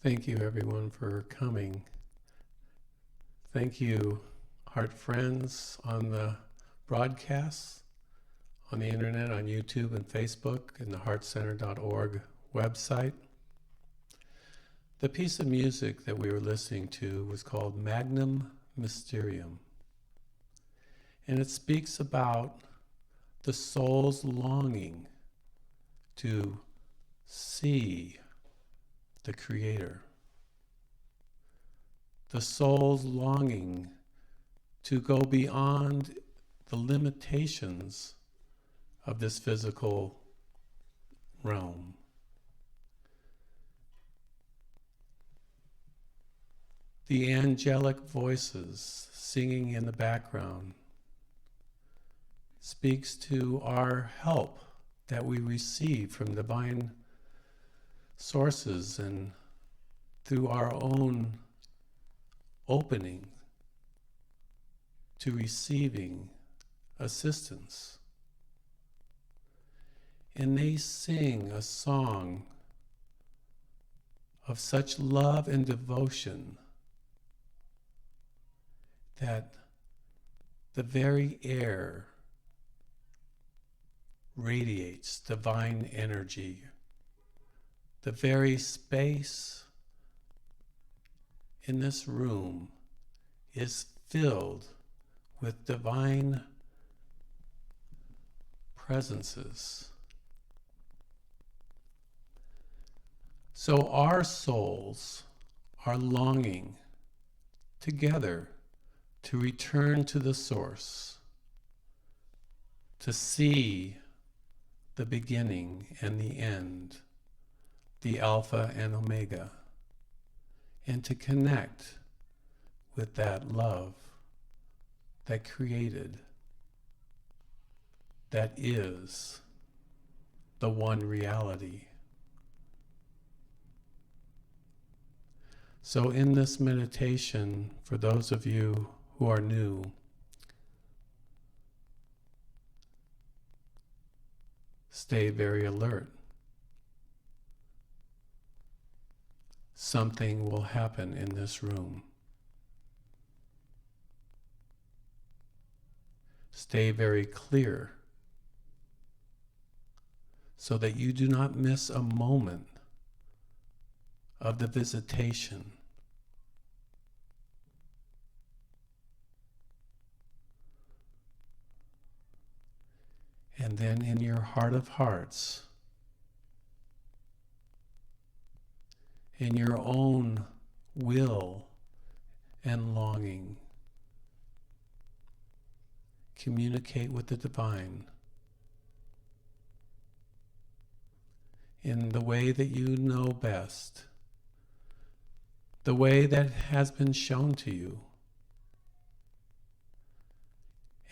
Thank you, everyone, for coming. Thank you, Heart Friends on the broadcasts, on the internet, on YouTube and Facebook, and the heartcenter.org website. The piece of music that we were listening to was called Magnum Mysterium. And it speaks about the soul's longing to see the Creator. The soul's longing to go beyond the limitations of this physical realm. The angelic voices singing in the background speaks to our help that we receive from divine sources and through our own opening to receiving assistance. And they sing a song of such love and devotion that the very air radiates divine energy. The very space in this room is filled with divine presences. So our souls are longing together to return to the source, to see the beginning and the end, the Alpha and Omega, and to connect with that love that created, that is the one reality. So in this meditation, for those of you who are new, stay very alert. Something will happen in this room. Stay very clear so that you do not miss a moment of the visitation. And then in your heart of hearts, in your own will and longing, communicate with the divine in the way that you know best, the way that has been shown to you,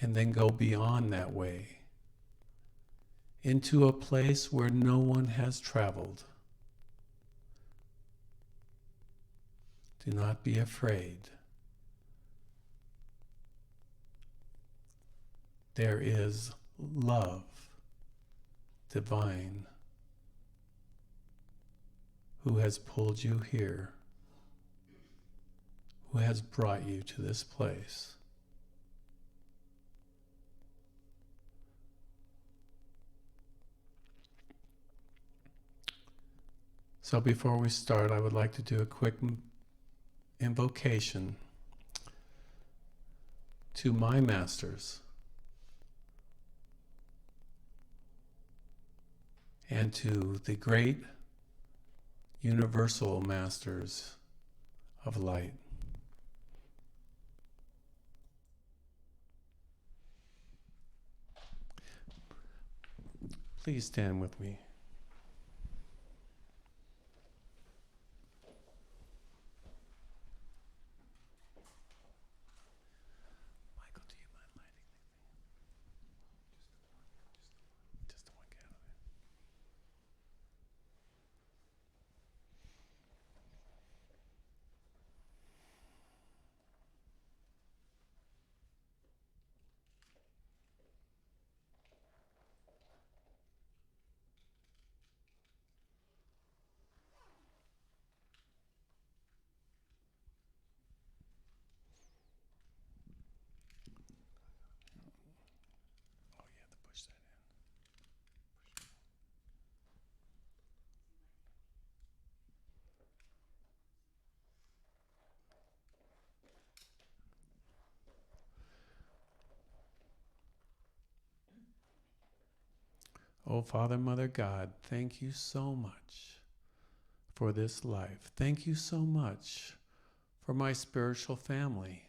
and then go beyond that way into a place where no one has traveled. Do not be afraid. There is love divine who has pulled you here, who has brought you to this place. So before we start, I would like to do a quick invocation to my masters and to the great universal masters of light. Please stand with me. Michael, do you mind lighting the thing? Just the one candle. Oh, Father, Mother, God, thank you so much for this life. Thank you so much for my spiritual family.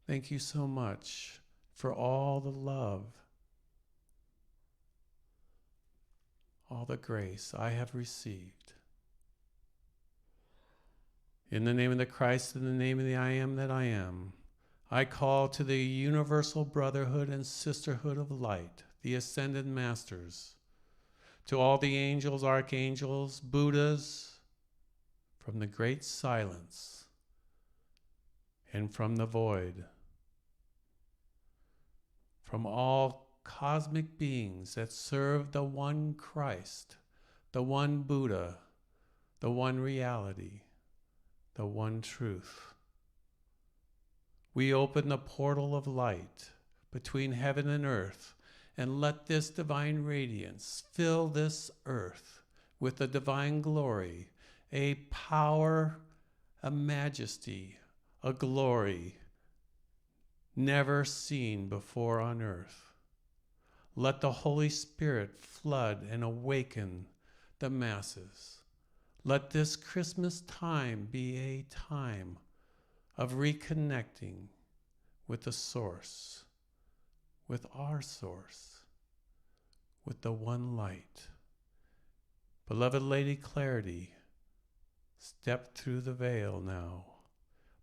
Thank you so much for all the love, all the grace I have received. In the name of the Christ, in the name of the I am that I am, I call to the universal brotherhood and sisterhood of light, the ascended masters, to all the angels, archangels, Buddhas, from the great silence and from the void, from all cosmic beings that serve the one Christ, the one Buddha, the one reality, the one truth. We open the portal of light between heaven and earth, and let this divine radiance fill this earth with a divine glory, a power, a majesty, a glory never seen before on earth. Let the Holy Spirit flood and awaken the masses. Let this Christmas time be a time of reconnecting with the source, with our source, with the one light. Beloved Lady Clarity, step through the veil now.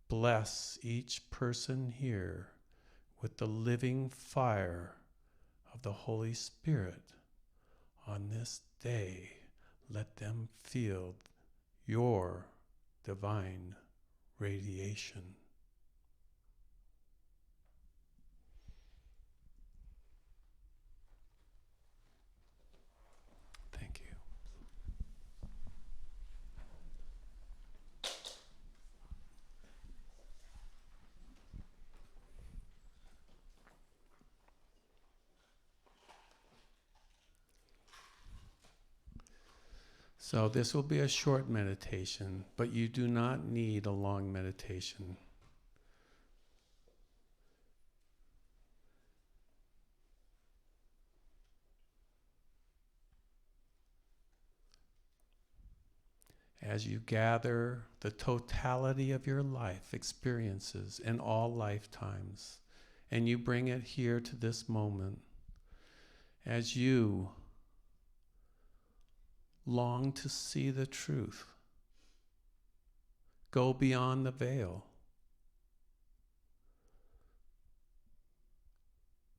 Bless each person here with the living fire of the Holy Spirit. On this day, let them feel your divine radiation. Thank you. So this will be a short meditation, but you do not need a long meditation. As you gather the totality of your life experiences in all lifetimes, and you bring it here to this moment, as you long to see the truth, go beyond the veil,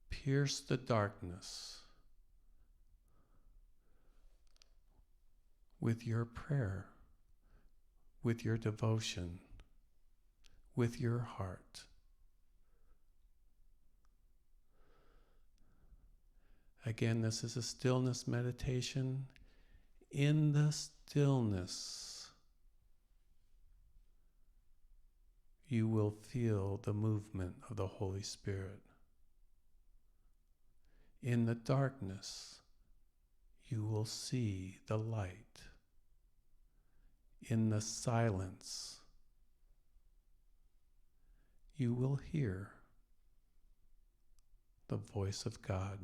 pierce the darkness with your prayer, with your devotion, with your heart. Again, this is a stillness meditation. In the stillness, you will feel the movement of the Holy Spirit. In the darkness, you will see the light. In the silence, you will hear the voice of God.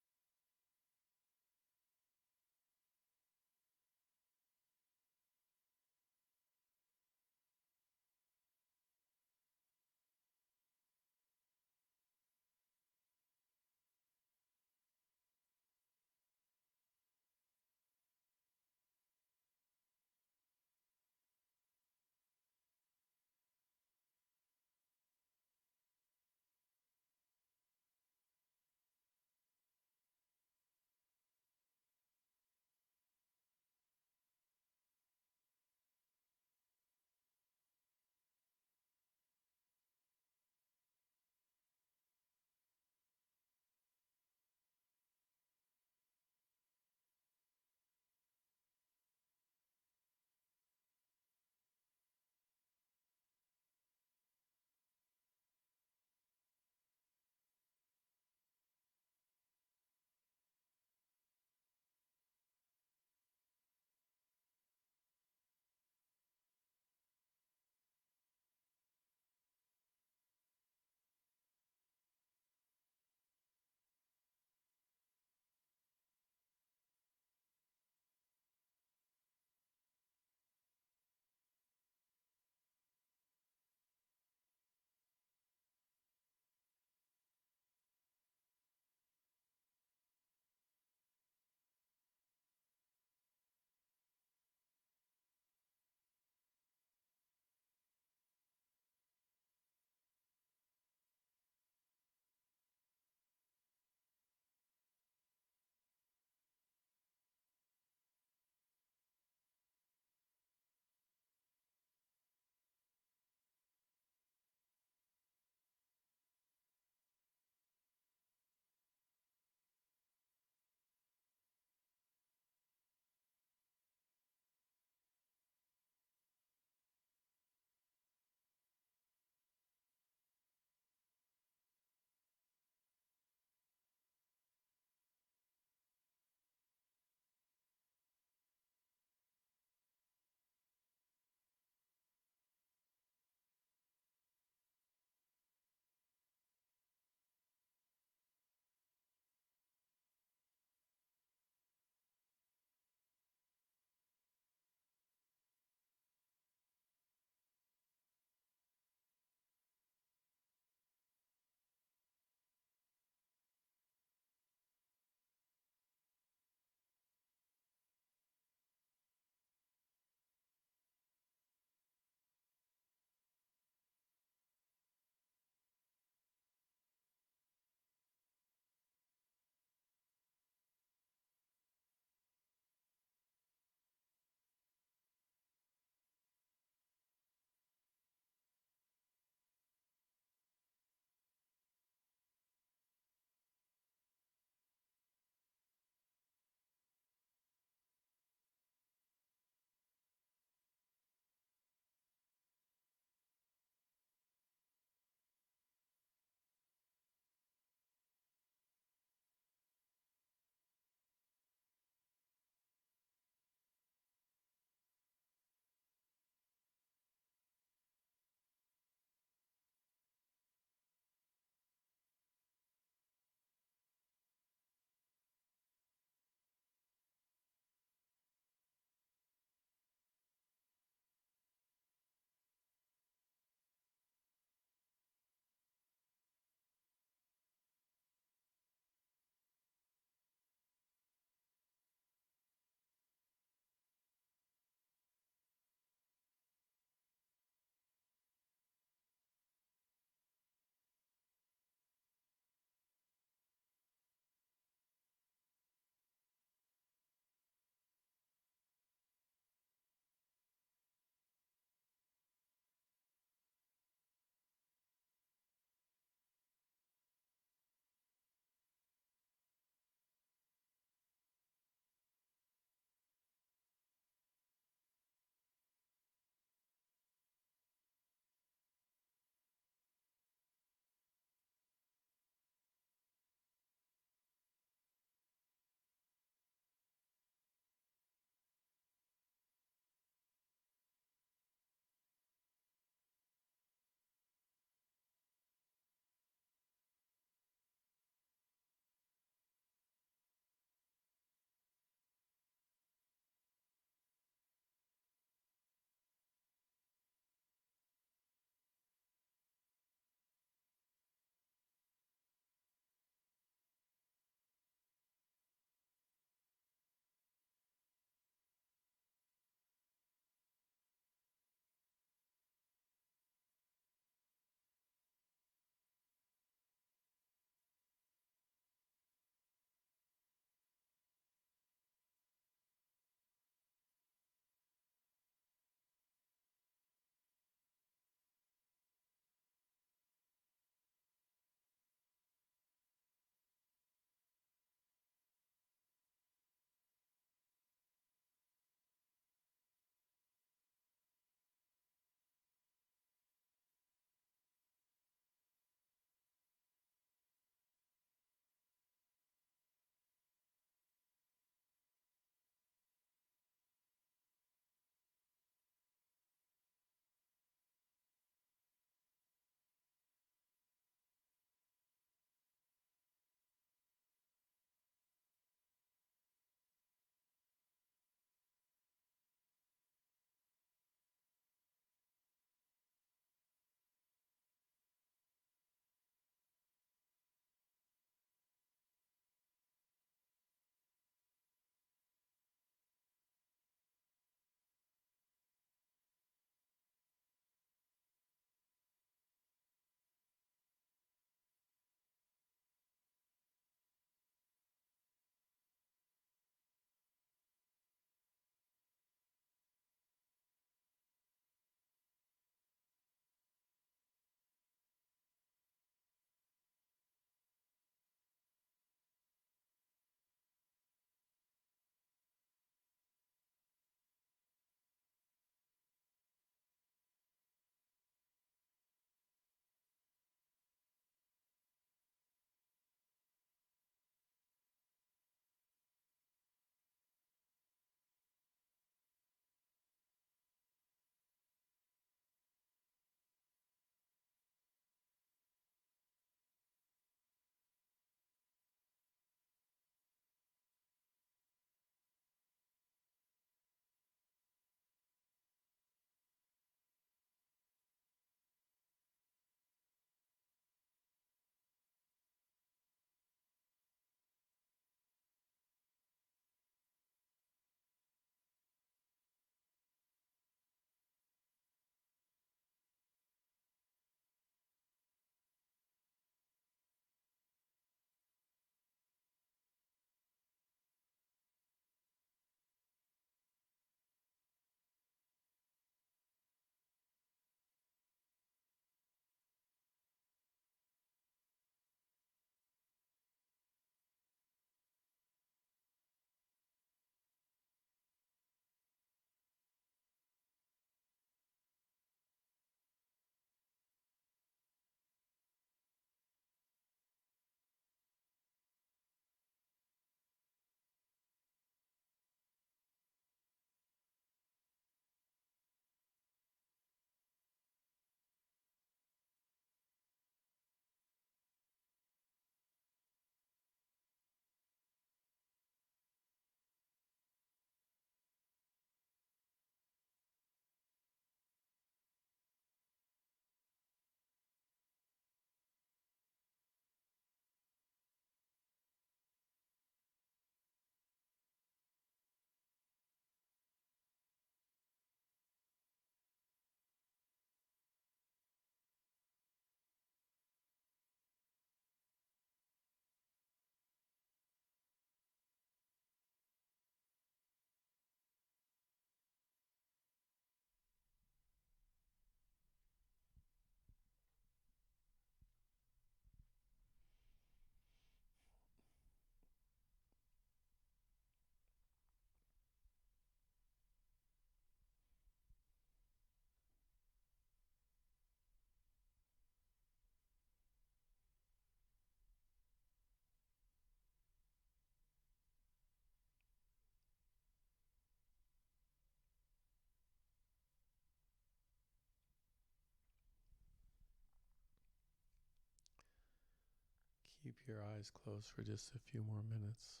Keep your eyes closed for just a few more minutes.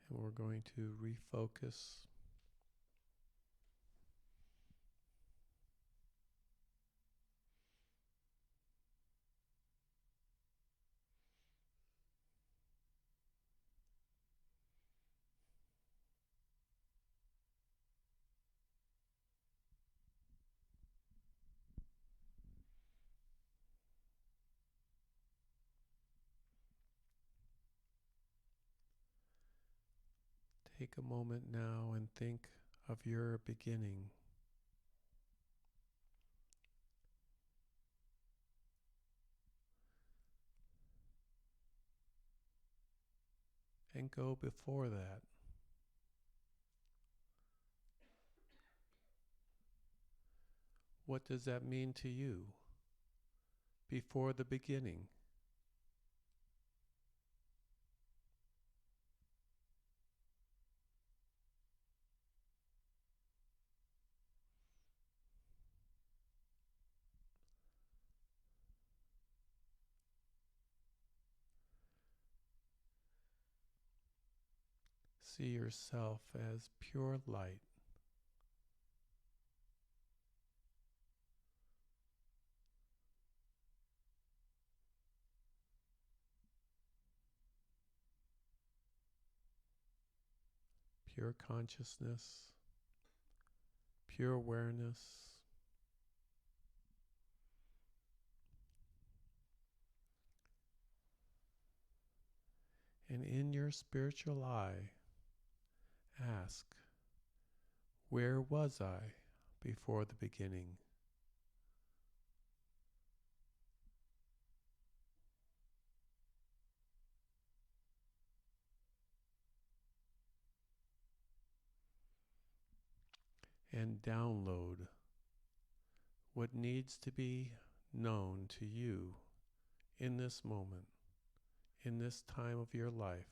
And we're going to refocus. Take a moment now and think of your beginning. And go before that. What does that mean to you? Before the beginning. See yourself as pure light. Pure consciousness, pure awareness. And in your spiritual eye, ask, where was I before the beginning? And download what needs to be known to you in this moment, in this time of your life.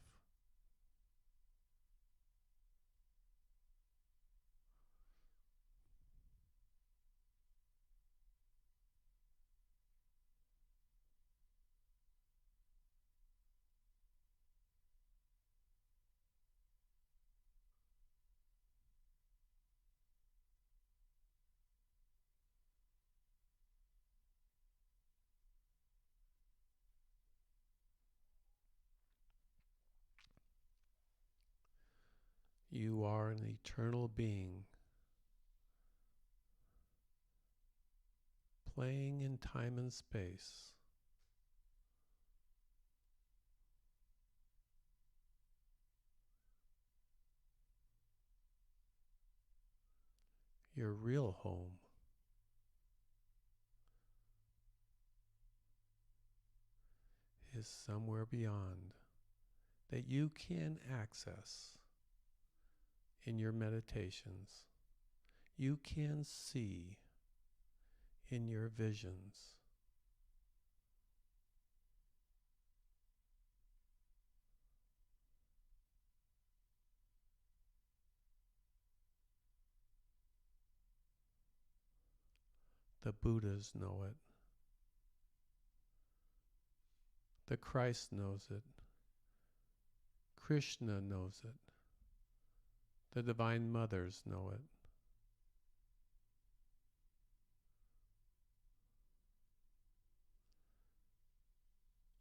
You are an eternal being, playing in time and space. Your real home is somewhere beyond that you can access in your meditations. You can see in your visions. The Buddhas know it. The Christ knows it. Krishna knows it. The Divine Mothers know it.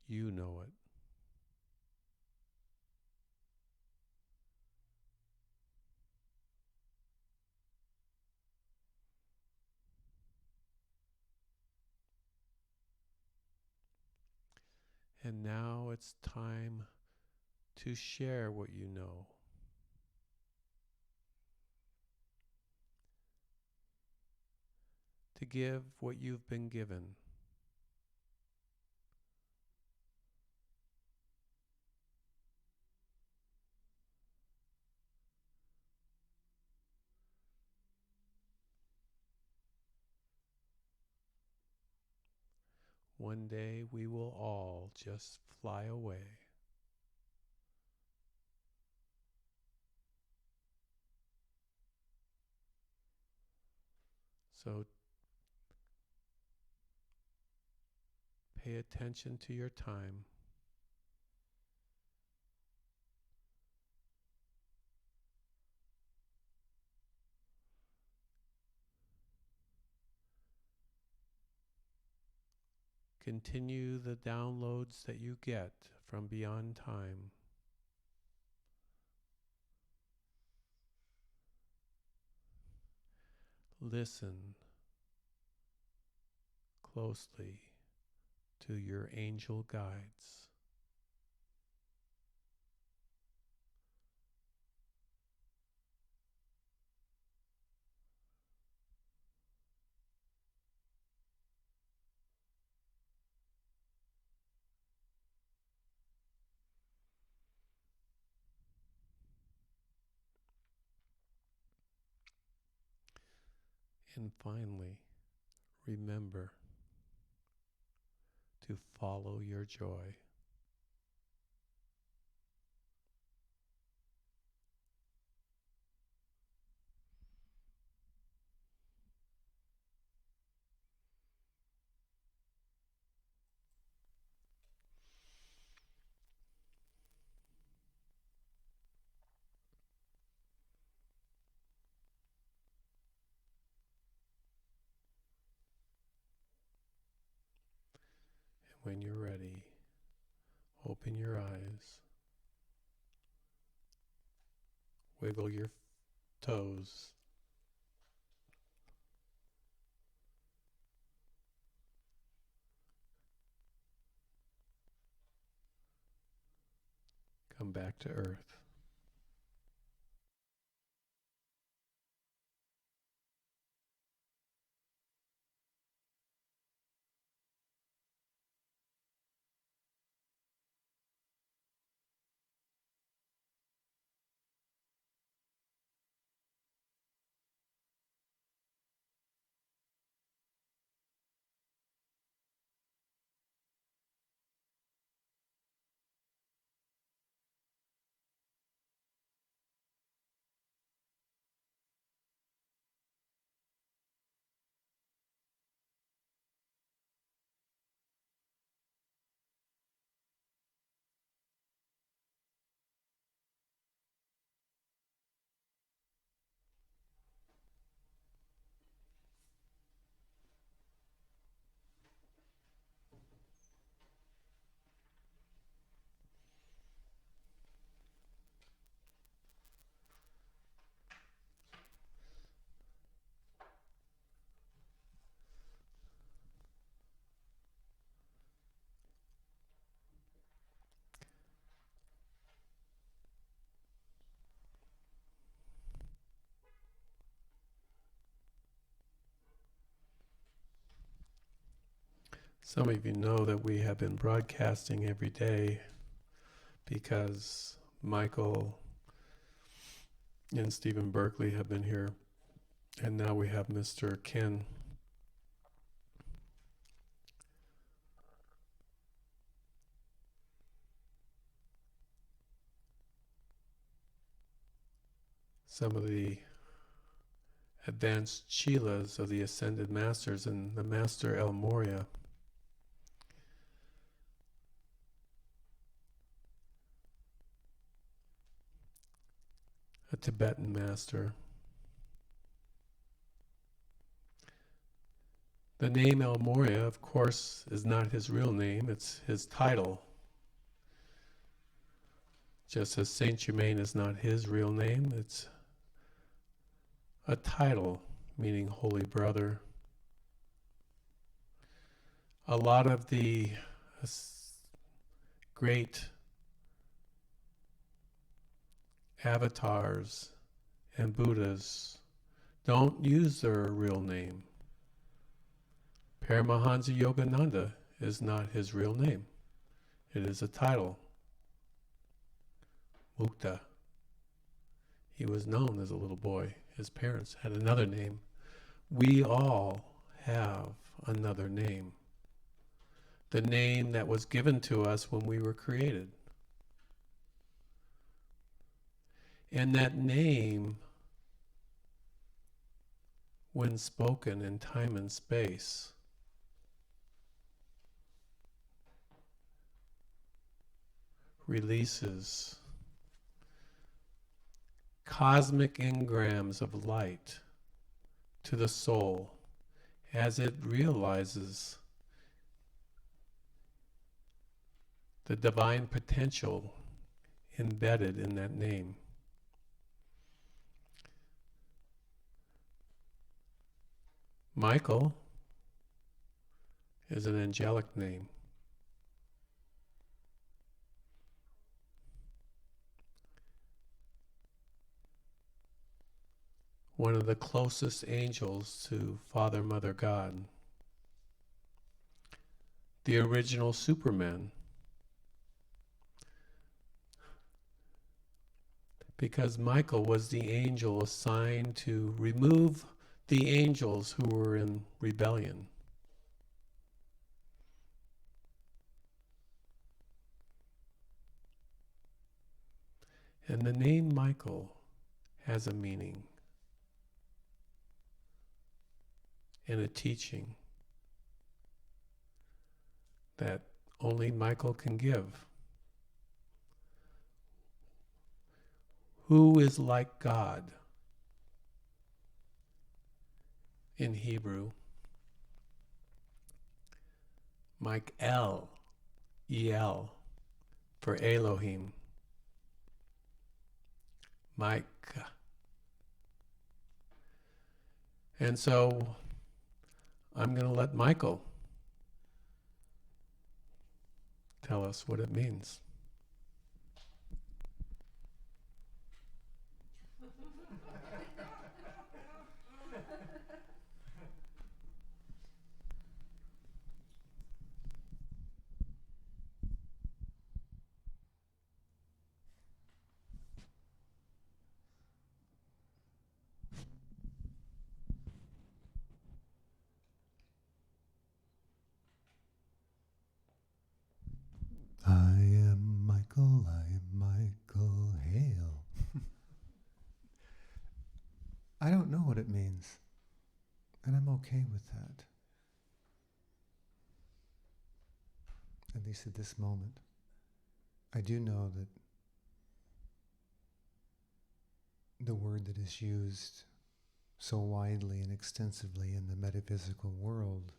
You know it. And now it's time to share what you know. To give what you've been given. One day we will all just fly away. So Pay attention to your time. Continue the downloads that you get from beyond time. Listen closely to your angel guides. And finally, remember to follow your joy. And when you're ready, open your eyes, wiggle your toes, come back to earth. Some of you know that we have been broadcasting every day because Michael and Stephen Berkeley have been here, and now we have Mr. Ken. Some of the advanced Chilas of the Ascended Masters and the Master El Morya. A Tibetan master. The name El Morya, of course, is not his real name, it's his title. Just as Saint Germain is not his real name, it's a title, meaning holy brother. A lot of the great avatars and Buddhas don't use their real name. Paramahansa Yogananda is not his real name. It is a title. Mukta. He was known as a little boy. His parents had another name. We all have another name. The name that was given to us when we were created. And that name, when spoken in time and space, releases cosmic engrams of light to the soul as it realizes the divine potential embedded in that name. Michael is an angelic name. One of the closest angels to Father, Mother, God. The original Superman. Because Michael was the angel assigned to remove the angels who were in rebellion. And the name Michael has a meaning and a teaching that only Michael can give. Who is like God in Hebrew? Michael, El, for Elohim. Micah. And so I'm going to let Michael tell us what it means. I am Michael, hail. I don't know what it means, and I'm okay with that. At least at this moment. I do know that the word that is used so widely and extensively in the metaphysical world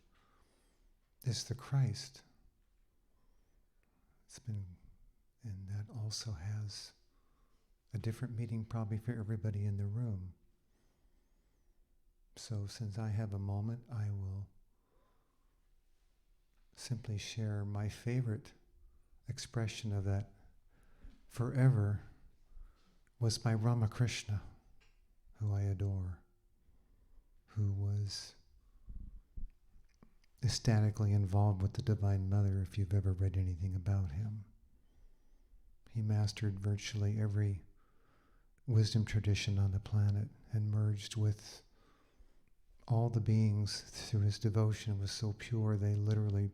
is the Christ. And that also has a different meaning probably for everybody in the room. So since I have a moment, I will simply share my favorite expression of that forever was by Ramakrishna, who I adore, who was ecstatically involved with the Divine Mother, if you've ever read anything about him. He mastered virtually every wisdom tradition on the planet and merged with all the beings through his devotion. Was so pure they literally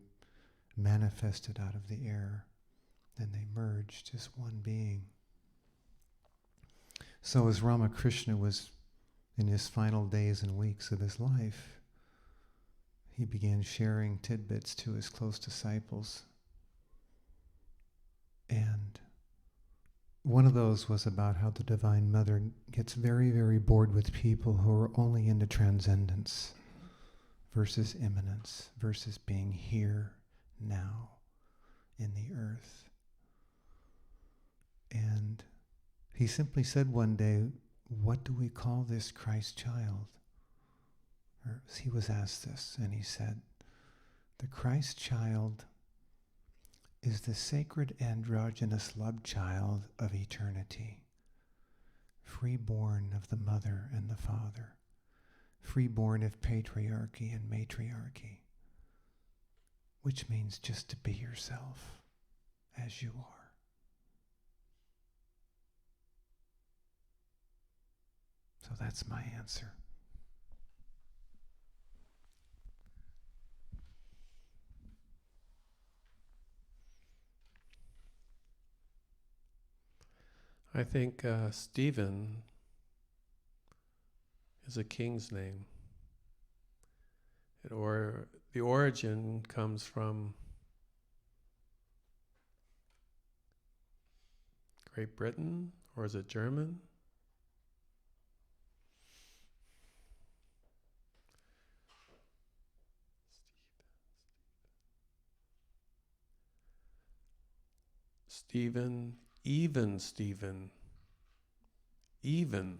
manifested out of the air. Then they merged as one being. So as Ramakrishna was in his final days and weeks of his life, he began sharing tidbits to his close disciples. And one of those was about how the Divine Mother gets very, very bored with people who are only into transcendence versus immanence, versus being here, now, in the earth. And he simply said one day, "What do we call this Christ child?" Or he was asked this, and he said, "The Christ child is the sacred androgynous love child of eternity, freeborn of the mother and the father, freeborn of patriarchy and matriarchy, which means just to be yourself as you are." So that's my answer. I think Stephen is a king's name. Or the origin comes from Great Britain, or is it German? Stephen, Stephen, even,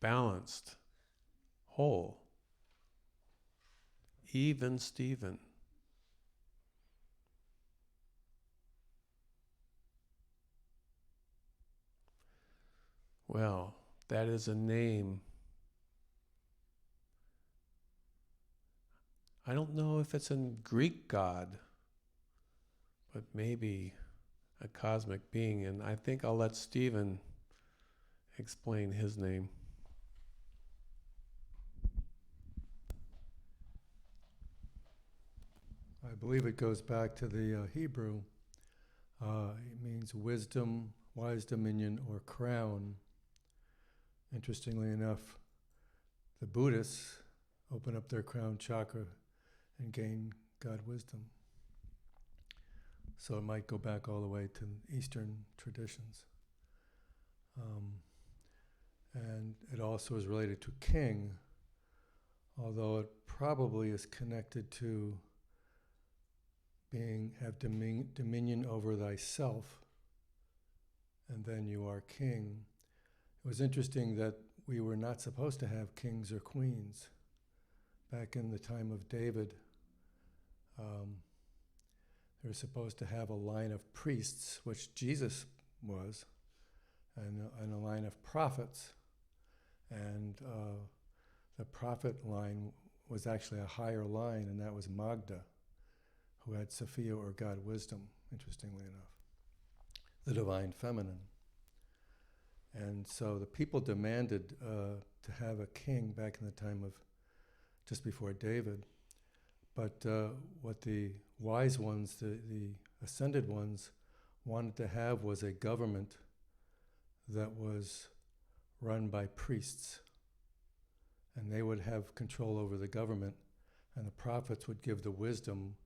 balanced, whole, even Stephen. Well, that is a name. I don't know if it's a Greek god, but maybe a cosmic being, and I think I'll let Stephen explain his name. I believe it goes back to the Hebrew. It means wisdom, wise dominion, or crown. Interestingly enough, the Buddhists open up their crown chakra and gain God wisdom. So it might go back all the way to Eastern traditions. And it also is related to king, although it probably is connected to have dominion over thyself, and then you are king. It was interesting that we were not supposed to have kings or queens. Back in the time of David, they were supposed to have a line of priests, which Jesus was, and a line of prophets. And the prophet line was actually a higher line, and that was Magda, who had Sophia or God wisdom, interestingly enough, the divine feminine. And so the people demanded to have a king back in the time of just before David. But what the wise ones, the ascended ones, wanted to have was a government that was run by priests. And they would have control over the government, and the prophets would give the wisdom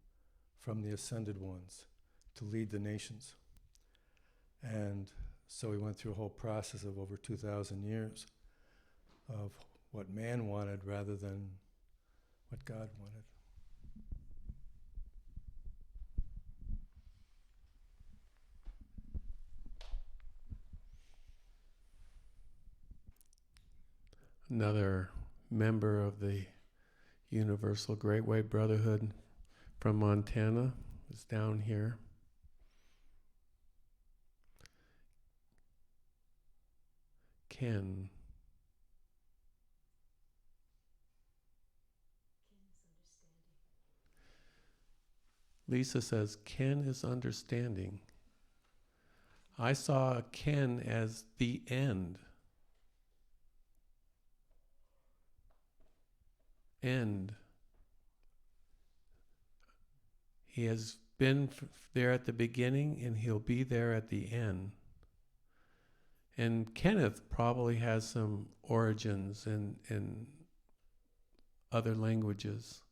from the ascended ones to lead the nations. And so we went through a whole process of over 2,000 years of what man wanted rather than what God wanted. Another member of the Universal Great Way Brotherhood from Montana is down here. Ken. Lisa says, Ken is understanding. I saw Ken as the end. End. He has been there at the beginning, and he'll be there at the end. And Kenneth probably has some origins in other languages.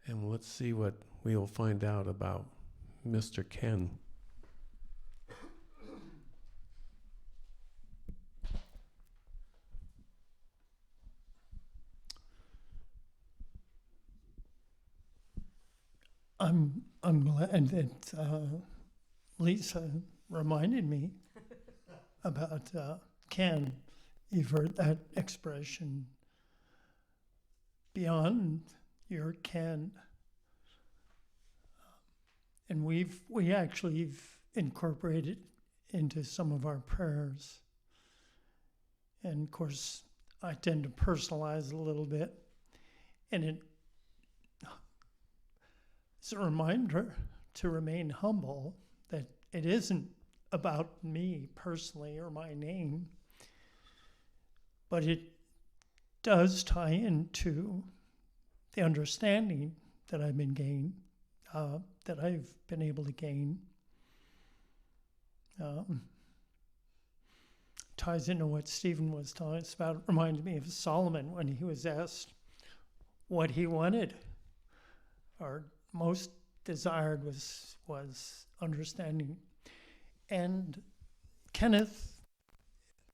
And let's see what we'll find out about Mr. Ken. I'm glad that Lisa reminded me about Ken. You've heard that expression, beyond your ken. And we actually incorporated into some of our prayers. And of course, I tend to personalize a little bit, and it's a reminder to remain humble, that it isn't about me personally or my name, but it does tie into the understanding that I've been able to gain. Ties into what Stephen was telling us about. It reminded me of Solomon when he was asked what he wanted, or most desired was understanding. And Kenneth,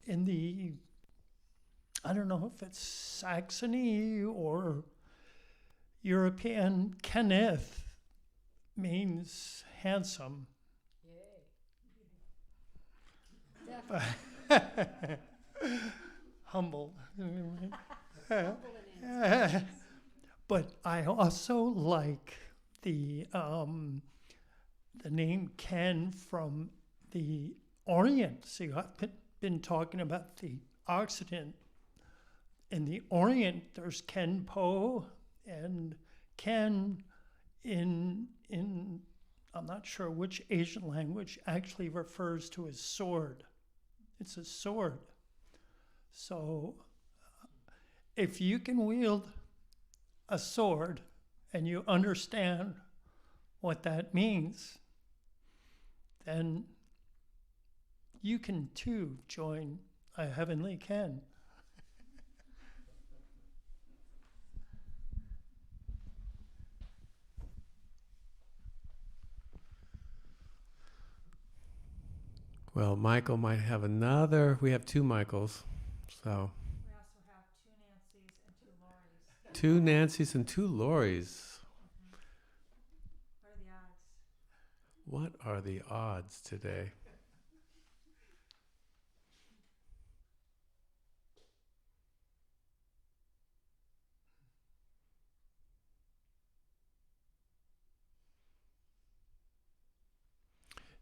in the, I don't know if it's Saxony or European, Kenneth means handsome. Humble. But I also like the name Ken from the Orient. See, I've been talking about the Occident. In the Orient, there's Kenpo, and Ken in I'm not sure which Asian language actually refers to his sword. It's a sword. So if you can wield a sword and you understand what that means, then you can too join a heavenly Ken. Well, Michael might have another. We have two Michaels, so. We also have two Nancys and two Lorries. Two Nancys and two Lorries. What are the odds? What are the odds today?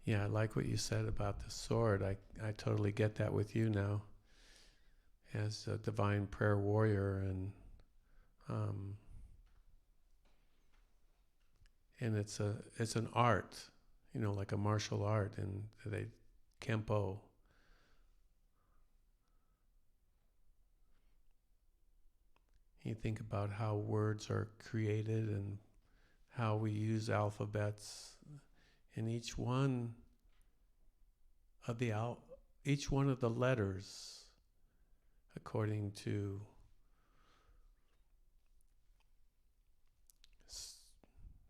Yeah, I like what you said about the sword. I totally get that with you now. As a divine prayer warrior, and it's an art, like a martial art, and they Kempo. You think about how words are created and how we use alphabets. And each one of the letters, according to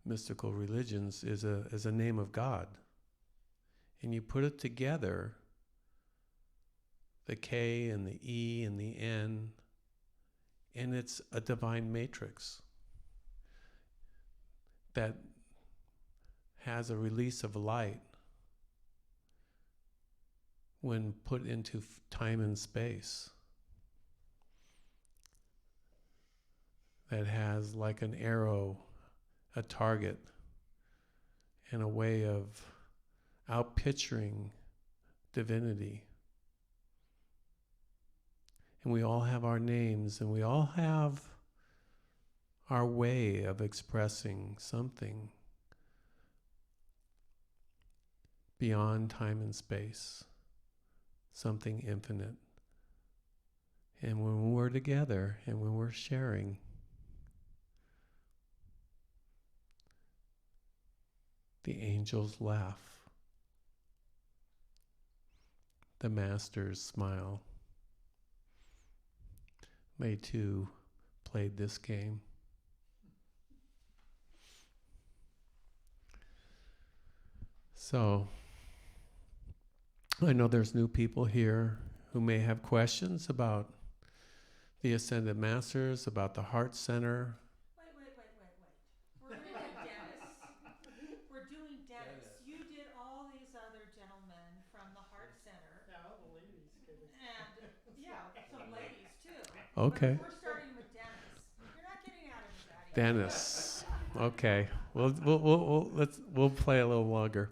mystical religions, is a name of God. And you put it together, the K and the E and the N, and it's a divine matrix that has a release of light when put into time and space, that has like an arrow, a target, and a way of outpicturing divinity. And we all have our names, and we all have our way of expressing something beyond time and space, something infinite. And when we're together and when we're sharing, the angels laugh, the masters smile. They too played this game. So, I know there's new people here who may have questions about the Ascended Masters, about the Heart Center. Wait. We're going to do Dennis. We're doing Dennis. You did all these other gentlemen from the Heart Center. Now the ladies get it. And, yeah, some ladies too. Okay. But if we're starting with Dennis, you're not getting out of his daddy. Dennis. Okay. We'll play a little longer.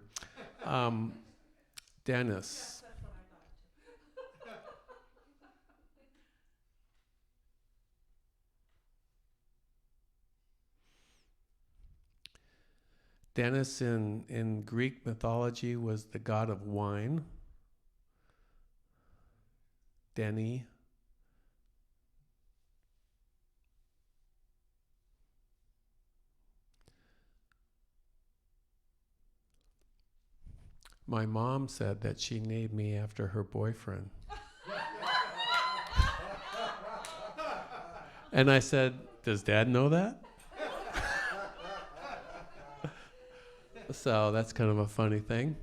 Dennis. Yes, that's what I thought too. Dennis in Greek mythology was the god of wine. Denny. My mom said that she named me after her boyfriend. And I said, does Dad know that? So that's kind of a funny thing.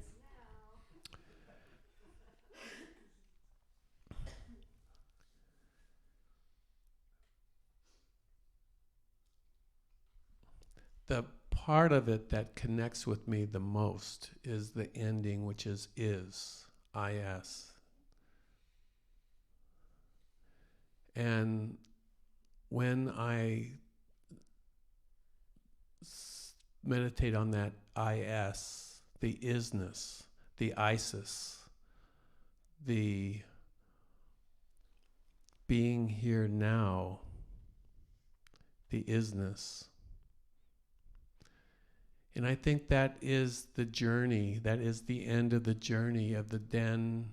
The part of it that connects with me the most is the ending, which is, I-S. And when I meditate on that I-S, the isness, the Isis, the being here now, the isness. And I think that is the journey, that is the end of the journey of the Den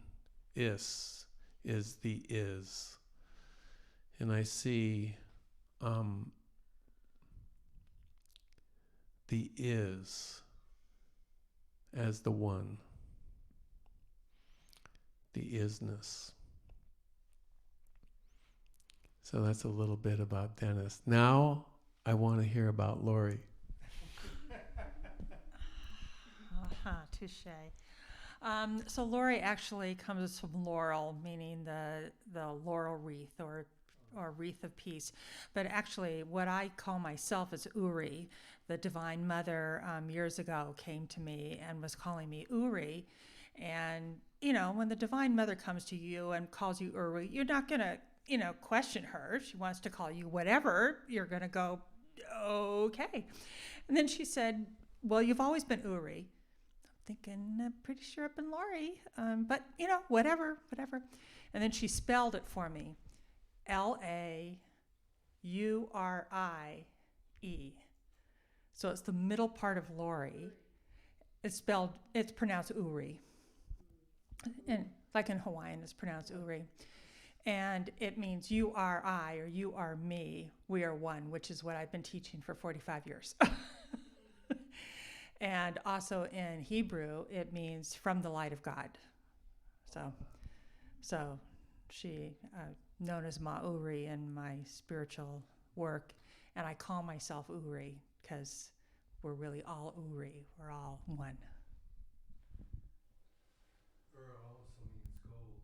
is the is. And I see the is as the one, the isness. So that's a little bit about Dennis. Now I want to hear about Lori. Touche. So Lori actually comes from laurel, meaning the laurel wreath or wreath of peace. But actually, what I call myself is Uri. The Divine Mother years ago came to me and was calling me Uri. And, you know, when the Divine Mother comes to you and calls you Uri, you're not going to, question her. She wants to call you whatever. You're going to go, okay. And then she said, well, you've always been Uri. Thinking, I'm pretty sure I've been Lori, but whatever. And then she spelled it for me, Laurie. So it's the middle part of Lori. It's pronounced Uri. And like in Hawaiian, it's pronounced Uri. And it means you are I, or you are me, we are one, which is what I've been teaching for 45 years. And also in Hebrew, it means from the light of God. So she, known as Ma Uri in my spiritual work, and I call myself Uri because we're really all Uri. We're all one. Ur also means gold.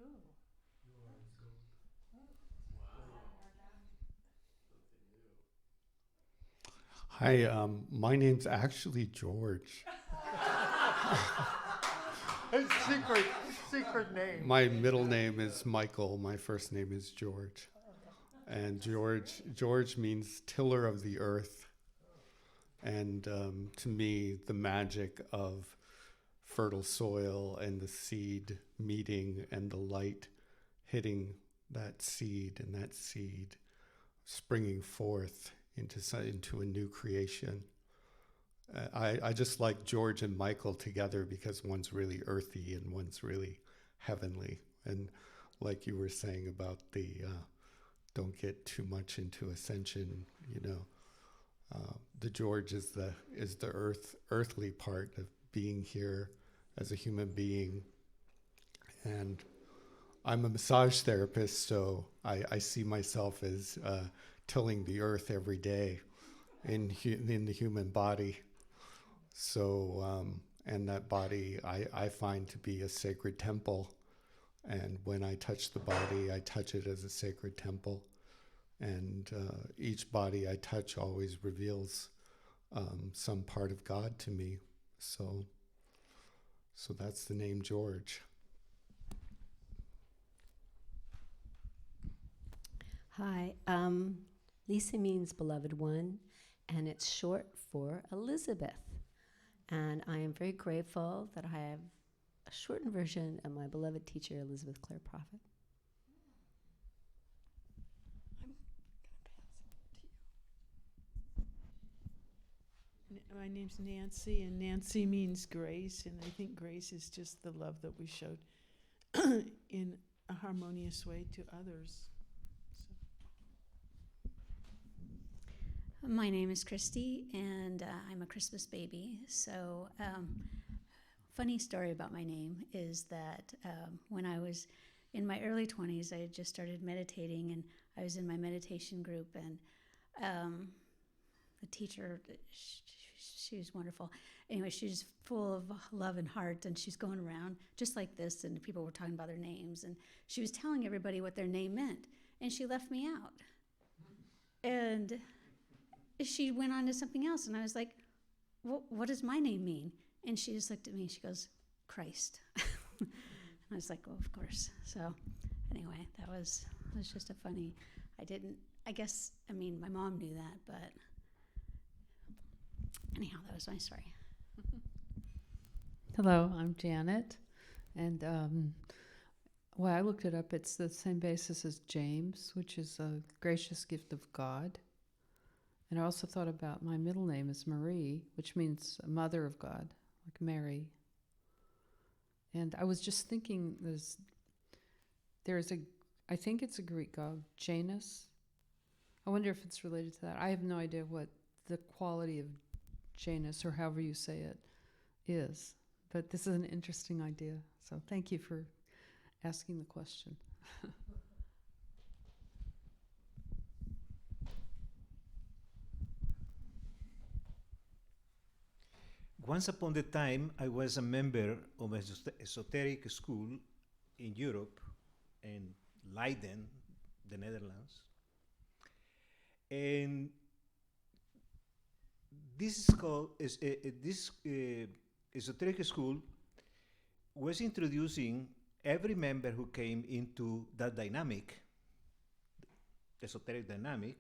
Ooh. Ur is gold. Hi, my name's actually George. Secret name. My middle name is Michael. My first name is George. And George means tiller of the earth. And to me, the magic of fertile soil and the seed meeting and the light hitting that seed and that seed springing forth into a new creation. I just like George and Michael together because one's really earthy and one's really heavenly. And like you were saying about the don't get too much into ascension, the George is the earthly part of being here as a human being. And I'm a massage therapist, so I see myself as tilling the earth every day in the human body. So, and that body I find to be a sacred temple. And when I touch the body, I touch it as a sacred temple. And each body I touch always reveals some part of God to me. So that's the name George. Hi, Lisa means beloved one, and it's short for Elizabeth. And I am very grateful that I have a shortened version of my beloved teacher, Elizabeth Clare Prophet. My name's Nancy, and Nancy means grace, and I think grace is just the love that we showed in a harmonious way to others. My name is Christy, and I'm a Christmas baby. So, funny story about my name is that when I was in my early 20s, I had just started meditating, and I was in my meditation group, and the teacher, she's wonderful. Anyway, she's full of love and heart, and she's going around just like this, and people were talking about their names, and she was telling everybody what their name meant, and she left me out. And she went on to something else, and I was like, what does my name mean? And she just looked at me, and she goes, Christ. And I was like, well, of course. So anyway, that was just a funny, my mom knew that, but anyhow, that was my story. Hello, I'm Janet, and well, I looked it up. It's the same basis as James, which is a gracious gift of God. And I also thought about my middle name is Marie, which means mother of God, like Mary. And I was just thinking, I think it's a Greek god, Janus. I wonder if it's related to that. I have no idea what the quality of Janus, or however you say it, is. But this is an interesting idea. So thank you for asking the question. Once upon a time, I was a member of an esoteric school in Europe, in Leiden, the Netherlands. And this esoteric school was introducing every member who came into that dynamic, esoteric dynamic,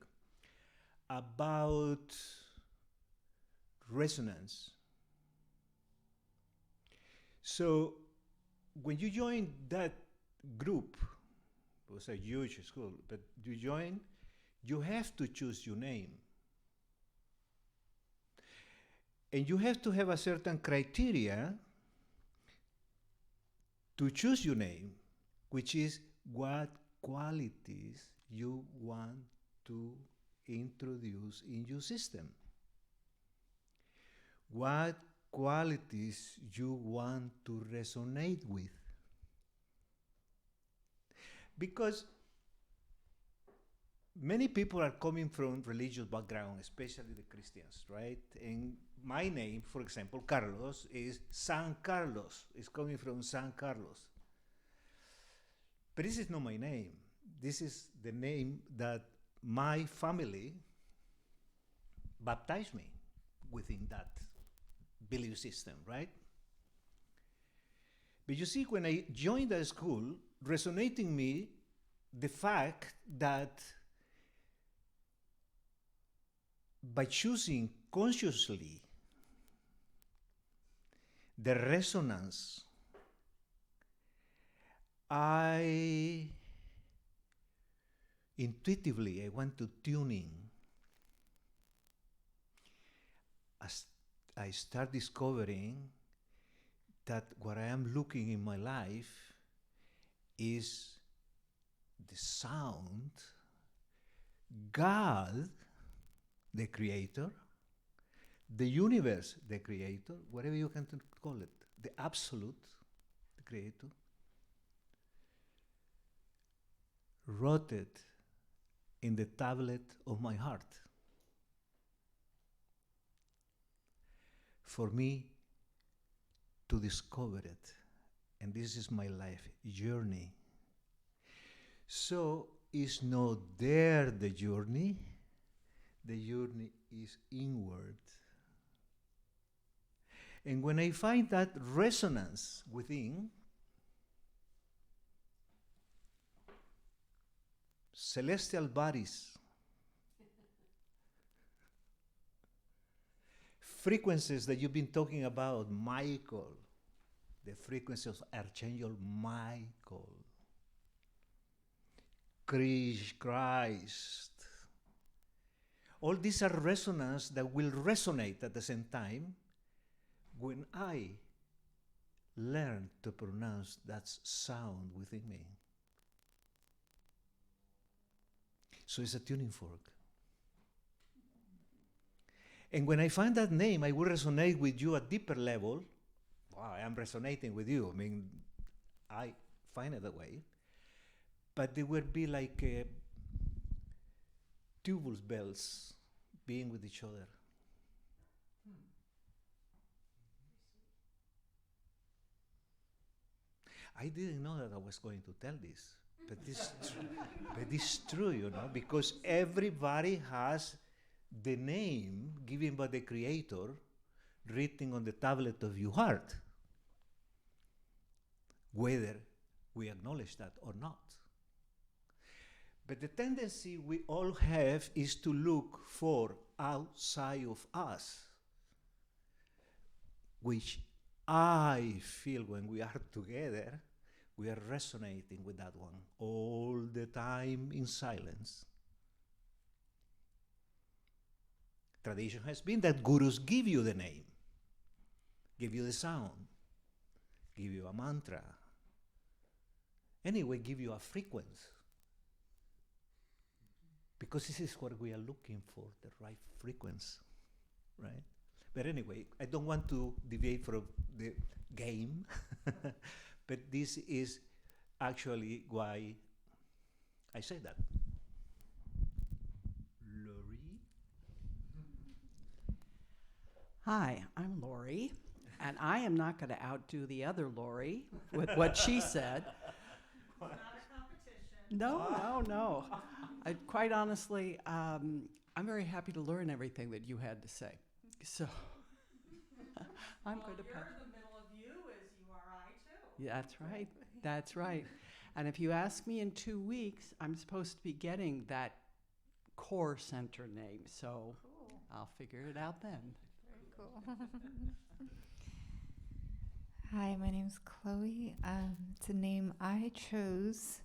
about resonance. So when you join that group, it was a huge school, but you join, you have to choose your name. And you have to have a certain criteria to choose your name, which is what qualities you want to introduce in your system. What qualities you want to resonate with. Because many people are coming from religious background, especially the Christians, right? And my name, for example, Carlos, is San Carlos. It's coming from San Carlos. But this is not my name. This is the name that my family baptized me within that belief system, right? But you see, when I joined that school, resonating me the fact that by choosing consciously the resonance, I intuitively went to tuning. As I start discovering that what I am looking in my life is the sound, God, the creator, the universe, the creator, whatever you can call it, the absolute, the creator, wrote it in the tablet of my heart. For me to discover it. And this is my life journey. So it's not there, the journey is inward. And when I find that resonance within, celestial bodies, frequencies that you've been talking about, Michael, the frequency of Archangel Michael, Christ, all these are resonance that will resonate at the same time when I learn to pronounce that sound within me. So it's a tuning fork. And when I find that name, I will resonate with you at deeper level. Wow, I am resonating with you. I mean, I find it that way. But they will be like tubal bells being with each other. I didn't know that I was going to tell this, but it's true, you know, because everybody has the name given by the Creator written on the tablet of your heart, whether we acknowledge that or not. But the tendency we all have is to look for outside of us, which I feel when we are together, we are resonating with that one all the time in silence. Tradition has been that gurus give you the name, give you the sound, give you a mantra, anyway, give you a frequency. Because this is what we are looking for, the right frequency, right? But anyway, I don't want to deviate from the game, but this is actually why I say that. Lori? Hi, I'm Lori, and I am not going to outdo the other Lori with what she said. Not a competition. No. Quite honestly, I'm very happy to learn everything that you had to say. So I'm going to pass. You're in the middle of you as you are I too. Yeah, that's right. And if you ask me in 2 weeks, I'm supposed to be getting that core center name, so Cool. I'll figure it out then. Very cool. Hi, my name's Chloe. It's a name I chose,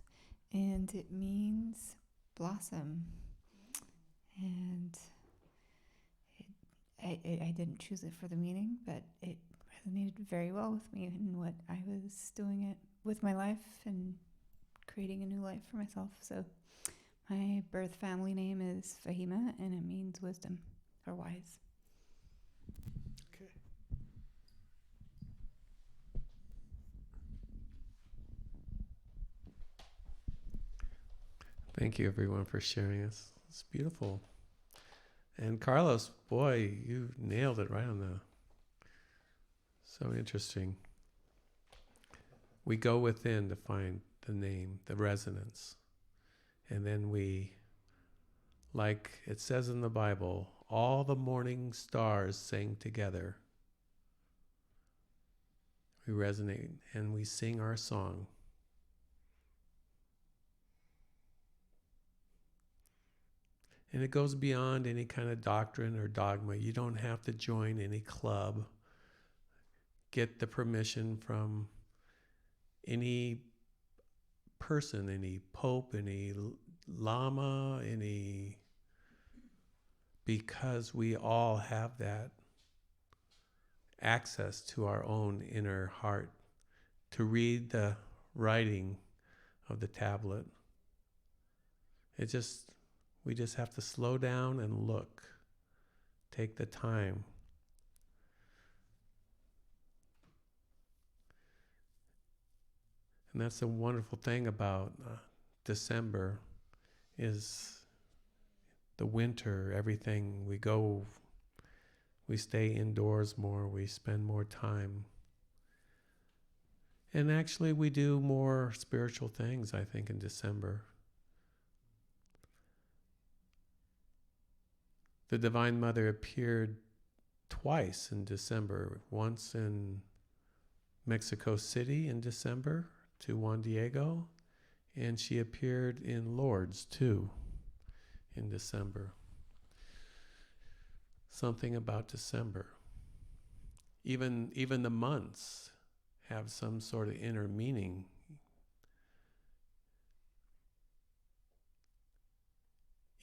and it means blossom. And I didn't choose it for the meaning, but it resonated very well with me and what I was doing it with my life and creating a new life for myself. So my birth family name is Fahima, and it means wisdom or wise. Okay. Thank you, everyone, for sharing this. It's beautiful. And Carlos, boy, you nailed it right on the... So interesting. We go within to find the name, the resonance. And then we, like it says in the Bible, all the morning stars sang together. We resonate and we sing our song. And it goes beyond any kind of doctrine or dogma. You don't have to join any club, get the permission from any person, any pope, any lama, because we all have that access to our own inner heart to read the writing of the tablet. We just have to slow down and look, take the time. And that's the wonderful thing about December is the winter, everything, we stay indoors more, we spend more time. And actually we do more spiritual things, I think, in December. The Divine Mother appeared twice in December, once in Mexico City in December to Juan Diego, and she appeared in Lourdes too in December. Something about December. Even the months have some sort of inner meaning.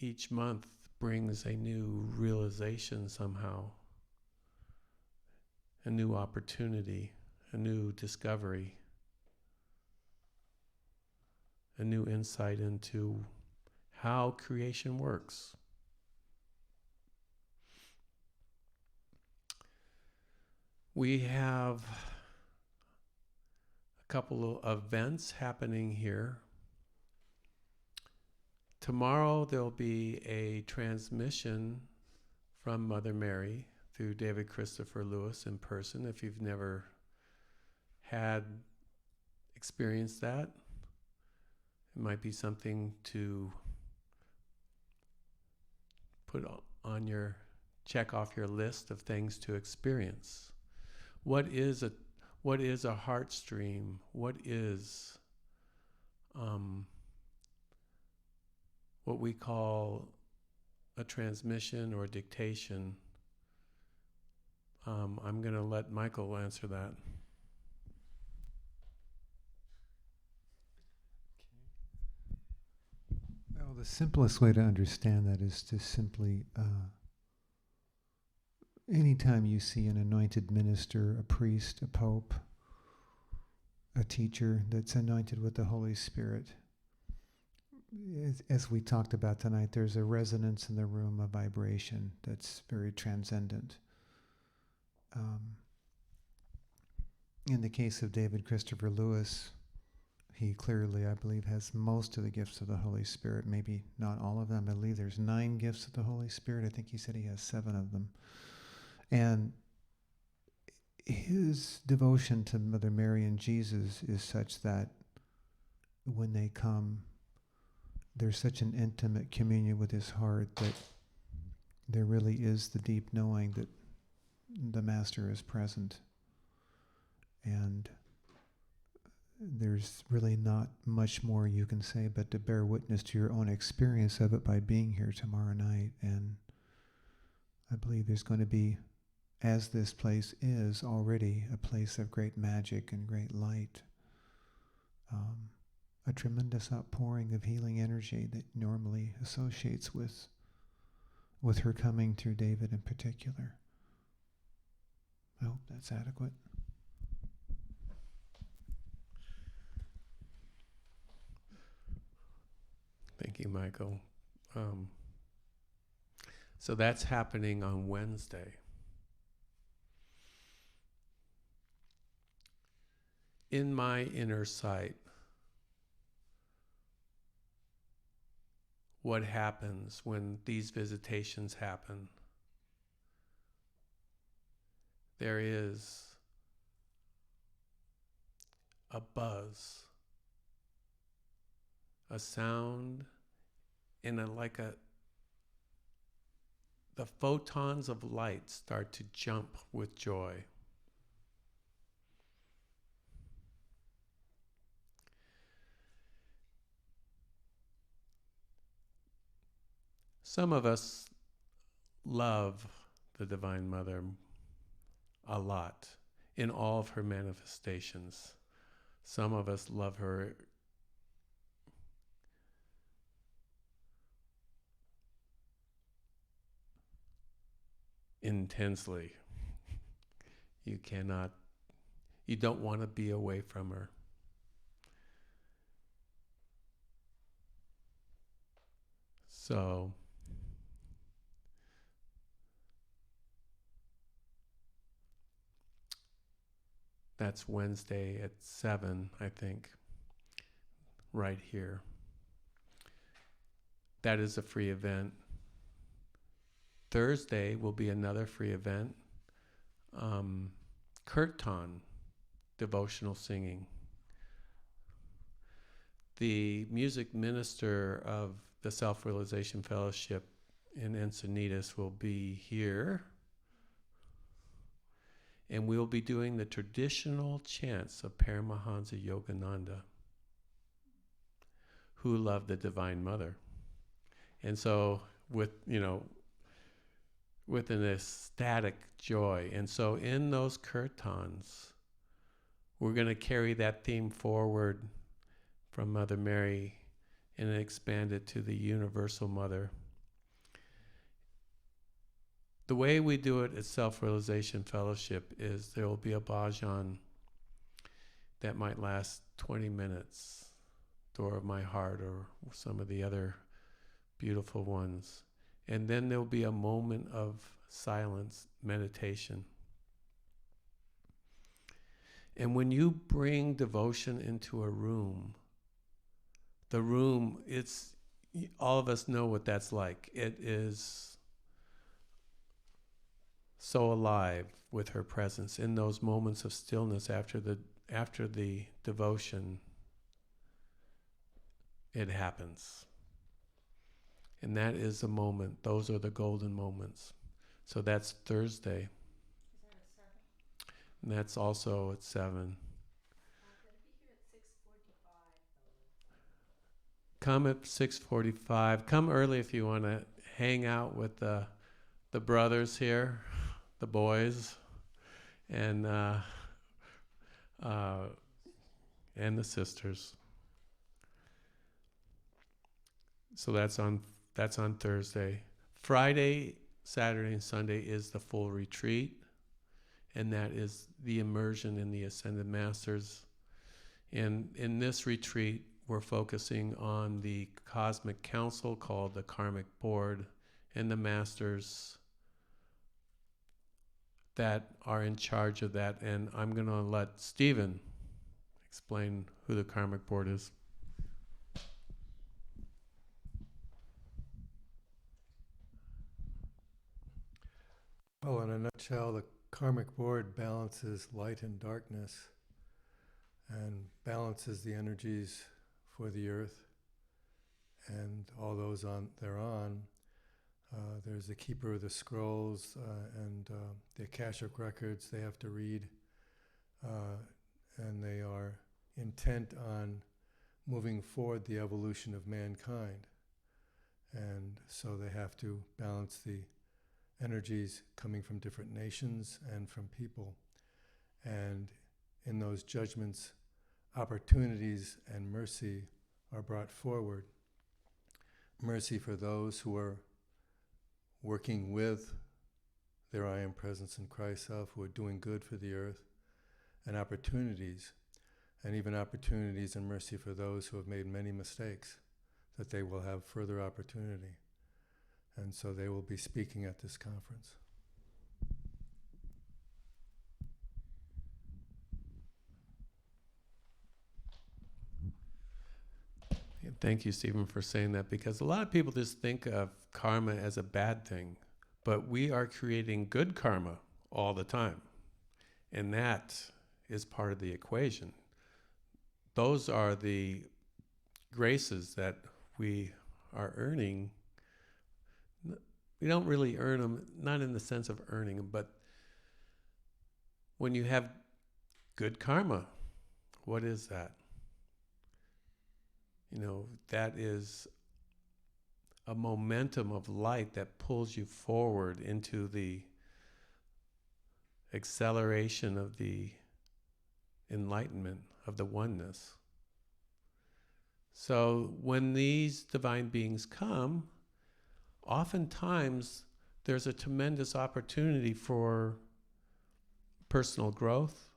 Each month brings a new realization somehow, a new opportunity, a new discovery, a new insight into how creation works. We have a couple of events happening here. Tomorrow there'll be a transmission from Mother Mary through David Christopher Lewis in person. If you've never had experience that. It might be something to put on your, check off your list of things to experience. What is a heart stream? What is what we call a transmission or dictation? I'm going to let Michael answer that. Well, the simplest way to understand that is to simply, anytime you see an anointed minister, a priest, a pope, a teacher that's anointed with the Holy Spirit, as we talked about tonight, there's a resonance in the room, a vibration that's very transcendent. In the case of David Christopher Lewis, he clearly, I believe, has most of the gifts of the Holy Spirit, maybe not all of them. I believe there's 9 gifts of the Holy Spirit. I think he said he has 7 of them. And his devotion to Mother Mary and Jesus is such that when they come, there's such an intimate communion with his heart that there really is the deep knowing that the Master is present. And there's really not much more you can say but to bear witness to your own experience of it by being here tomorrow night. And I believe there's going to be, as this place is already a place of great magic and great light, a tremendous outpouring of healing energy that normally associates with her coming through David in particular. I hope that's adequate. Thank you, Michael. So that's happening on Wednesday. In my inner sight, what happens when these visitations happen? There is a buzz, a sound, and the photons of light start to jump with joy. Some of us love the Divine Mother a lot in all of her manifestations. Some of us love her intensely. You don't want to be away from her. So that's Wednesday at 7, I think, right here. That is a free event. Thursday will be another free event. Kirtan, devotional singing. The music minister of the Self-Realization Fellowship in Encinitas will be here. And we'll be doing the traditional chants of Paramahansa Yogananda, who loved the Divine Mother. And so with an ecstatic joy. And so in those kirtans, we're going to carry that theme forward from Mother Mary and expand it to the Universal Mother. The way we do it at Self-Realization Fellowship is there will be a bhajan that might last 20 minutes, Door of My Heart or some of the other beautiful ones. And then there'll be a moment of silence, meditation. And when you bring devotion into a room, the room, all of us know what that's like. It is so alive with her presence in those moments of stillness after after the devotion, it happens. And that is the moment. Those are the golden moments. So that's Thursday. And that's also at 7. Come at 6:45. Come early if you want to hang out with the brothers here, the boys, and the sisters. So that's on Thursday. Friday, Saturday, and Sunday is the full retreat, and that is the immersion in the Ascended Masters. And in this retreat, we're focusing on the cosmic council called the Karmic Board and the masters that are in charge of that. And I'm going to let Stephen explain who the Karmic Board is. Well, in a nutshell, the Karmic Board balances light and darkness and balances the energies for the earth and all those thereon. There's the keeper of the scrolls and the Akashic records they have to read, and they are intent on moving forward the evolution of mankind. And so they have to balance the energies coming from different nations and from people. And in those judgments, opportunities and mercy are brought forward. Mercy for those who are working with their I Am Presence in Christ Self, who are doing good for the earth, and opportunities, and even opportunities and mercy for those who have made many mistakes, that they will have further opportunity. And so they will be speaking at this conference. Thank you, Stephen, for saying that, because a lot of people just think of karma as a bad thing, but we are creating good karma all the time, and that is part of the equation. Those are the graces that we are earning. We don't really earn them, not in the sense of earning them, but when you have good karma, what is that? You know, that is a momentum of light that pulls you forward into the acceleration of the enlightenment of the oneness. So when these divine beings come, oftentimes there's a tremendous opportunity for personal growth,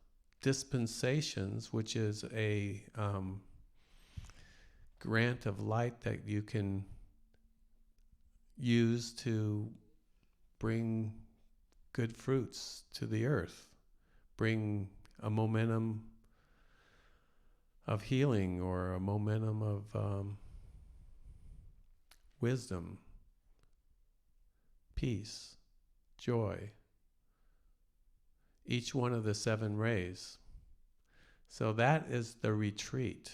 dispensations, which is a grant of light that you can use to bring good fruits to the earth, bring a momentum of healing or a momentum of wisdom, peace, joy, each one of the 7 rays. So that is the retreat.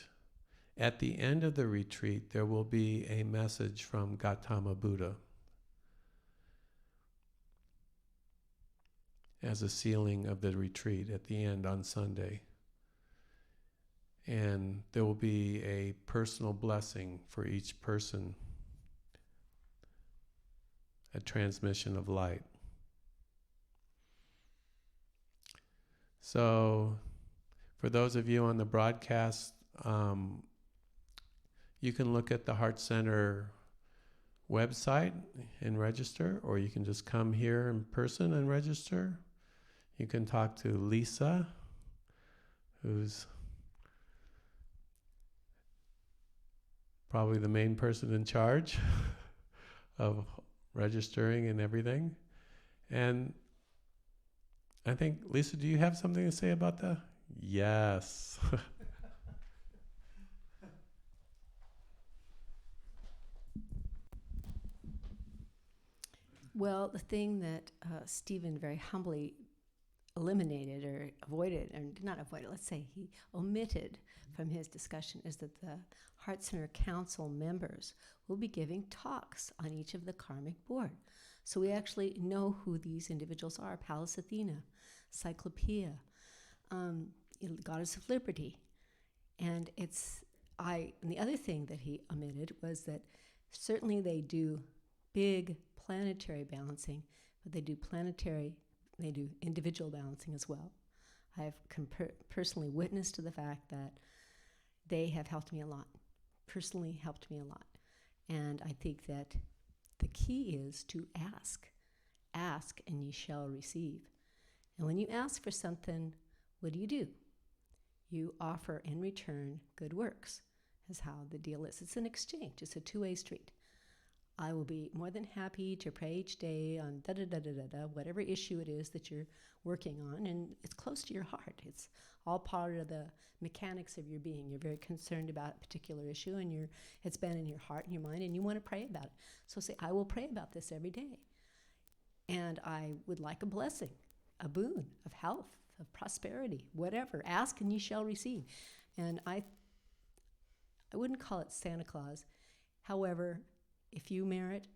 At the end of the retreat, there will be a message from Gautama Buddha as a sealing of the retreat at the end on Sunday. And there will be a personal blessing for each person, a transmission of light. So, for those of you on the broadcast, you can look at the Heart Center website and register, or you can just come here in person and register. You can talk to Lisa, who's probably the main person in charge of registering and everything. And I think, Lisa, do you have something to say about that? Yes. Well, the thing that Stephen very humbly eliminated or avoided, or not avoided, let's say he omitted from his discussion, is that the Heart Center Council members will be giving talks on each of the karmic board. So we actually know who these individuals are: Pallas Athena, Cyclopeia, Goddess of Liberty. And and the other thing that he omitted was that certainly they do big planetary balancing, but they do individual balancing as well. I've personally witnessed to the fact that they have helped me a lot, personally helped me a lot. And I think that the key is to ask. Ask and ye shall receive. And when you ask for something, what do? You offer in return good works, is how the deal is. It's an exchange. It's a two-way street. I will be more than happy to pray each day on whatever issue it is that you're working on, and it's close to your heart. It's all part of the mechanics of your being. You're very concerned about a particular issue, and it's been in your heart and your mind, and you want to pray about it. So say, I will pray about this every day. And I would like a blessing, a boon of health, of prosperity, whatever. Ask and ye shall receive. And I wouldn't call it Santa Claus. However, if you merit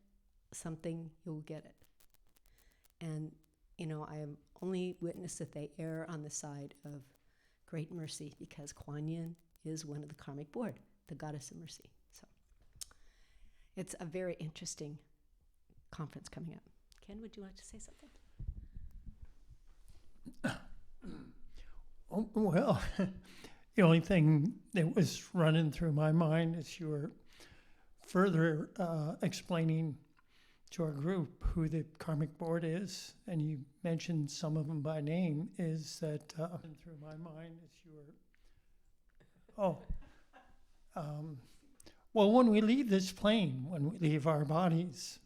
something, you'll get it. And, I am only witness that they err on the side of great mercy, because Kuan Yin is one of the karmic board, the goddess of mercy. So it's a very interesting conference coming up. Ken, would you like to say something? Oh, well, the only thing that was running through my mind as you were further explaining to our group who the karmic board is, and you mentioned some of them by name, is that through my mind as you were, well, when we leave this plane, when we leave our bodies,